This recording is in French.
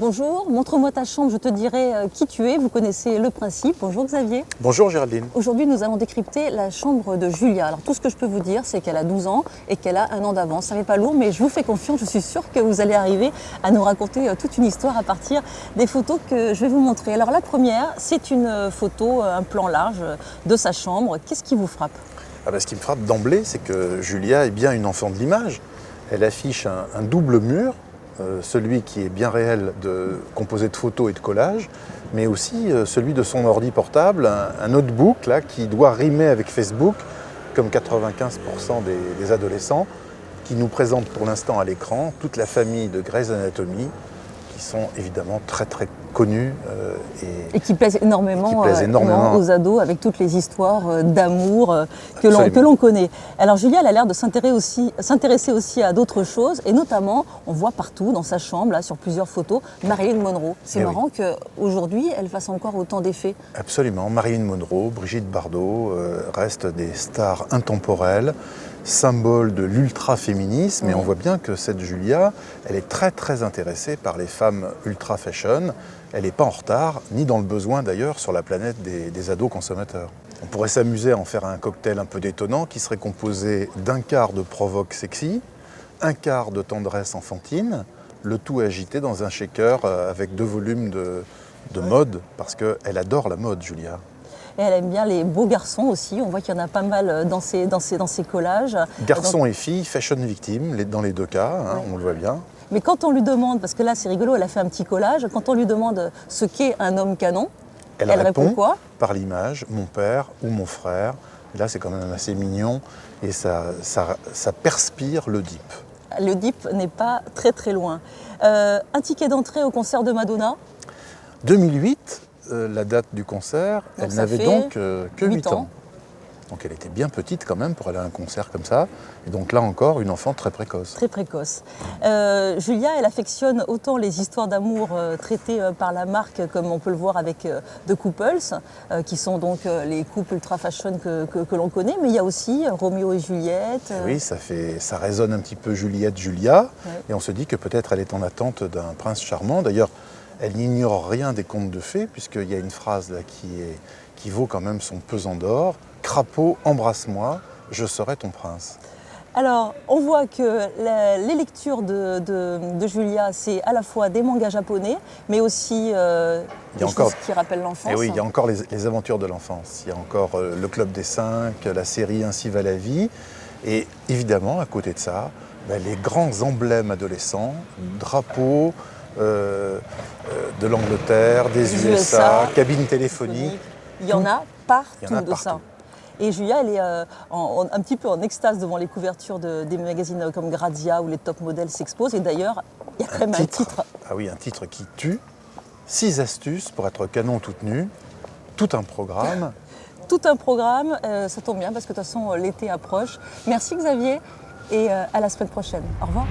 Bonjour, montre-moi ta chambre, je te dirai qui tu es. Vous connaissez le principe. Bonjour Xavier. Bonjour Géraldine. Aujourd'hui, nous allons décrypter la chambre de Julia. Alors tout ce que je peux vous dire, c'est qu'elle a 12 ans et qu'elle a un an d'avance. Ça n'est pas lourd, mais je vous fais confiance. Je suis sûre que vous allez arriver à nous raconter toute une histoire à partir des photos que je vais vous montrer. Alors la première, c'est une photo, un plan large de sa chambre. Qu'est-ce qui vous frappe ? Ce qui me frappe d'emblée, c'est que Julia est bien une enfant de l'image. Elle affiche un double mur, celui qui est bien réel, composé de photos et de collages, mais aussi celui de son ordi portable, un notebook là, qui doit rimer avec Facebook, comme 95% des adolescents, qui nous présente pour l'instant à l'écran toute la famille de Grey's Anatomy, qui sont évidemment très très connus et qui plaisent énormément, aux ados, avec toutes les histoires d'amour que l'on connaît. Alors Julia, elle a l'air de s'intéresser aussi à d'autres choses, et notamment, on voit partout dans sa chambre, là, sur plusieurs photos, Marilyn Monroe. C'est marrant qu'aujourd'hui, elle fasse encore autant d'effets. Absolument. Marilyn Monroe, Brigitte Bardot restent des stars intemporelles, symbole de l'ultra-féminisme, et on voit bien que cette Julia, elle est très très intéressée par les femmes ultra-fashion. Elle n'est pas en retard, ni dans le besoin d'ailleurs, sur la planète des ados consommateurs. On pourrait s'amuser à en faire un cocktail un peu détonnant qui serait composé d'un quart de provoque sexy, un quart de tendresse enfantine, le tout agité dans un shaker avec 2 volumes de mode, parce qu'elle adore la mode, Julia. Et elle aime bien les beaux garçons aussi, on voit qu'il y en a pas mal dans ses collages. Garçons et filles, fashion victime, dans les deux cas, on le voit bien. Mais quand on lui demande, parce que là c'est rigolo, elle a fait un petit collage, quand on lui demande ce qu'est un homme canon, elle répond quoi ? Par l'image, mon père ou mon frère. Et là c'est quand même assez mignon et ça perspire l'Oedipe. L'Oedipe n'est pas très très loin. Un ticket d'entrée au concert de Madonna ? 2008. La date du concert, elle n'avait donc que 8 ans. Donc elle était bien petite quand même pour aller à un concert comme ça. Et donc là encore, une enfant très précoce. Très précoce. Julia, elle affectionne autant les histoires d'amour traitées par la marque, comme on peut le voir avec The Couples, qui sont donc les couples ultra fashion que l'on connaît, mais il y a aussi Roméo et Juliette. Oui, ça résonne un petit peu Juliette-Julia, et on se dit que peut-être elle est en attente d'un prince charmant. D'ailleurs, elle n'ignore rien des contes de fées, puisqu'il y a une phrase là qui vaut quand même son pesant d'or. « Crapaud, embrasse-moi, je serai ton prince ». Alors, on voit que les lectures de Julia, c'est à la fois des mangas japonais, mais aussi des choses qui rappellent l'enfance. Et oui, il y a encore les aventures de l'enfance. Il y a encore le Club des 5, la série Ainsi va la vie. Et évidemment, à côté de ça, les grands emblèmes adolescents, drapeaux, de l'Angleterre, des USA, cabines téléphoniques. Il y en a partout de ça. Et Julia, elle est un petit peu en extase devant les couvertures des magazines comme Grazia où les top modèles s'exposent. Et d'ailleurs, il y a quand même un titre. Ah oui, un titre qui tue. 6 astuces pour être canon toute nue. Tout un programme. Tout un programme. Ça tombe bien parce que de toute façon, l'été approche. Merci Xavier et à la semaine prochaine. Au revoir.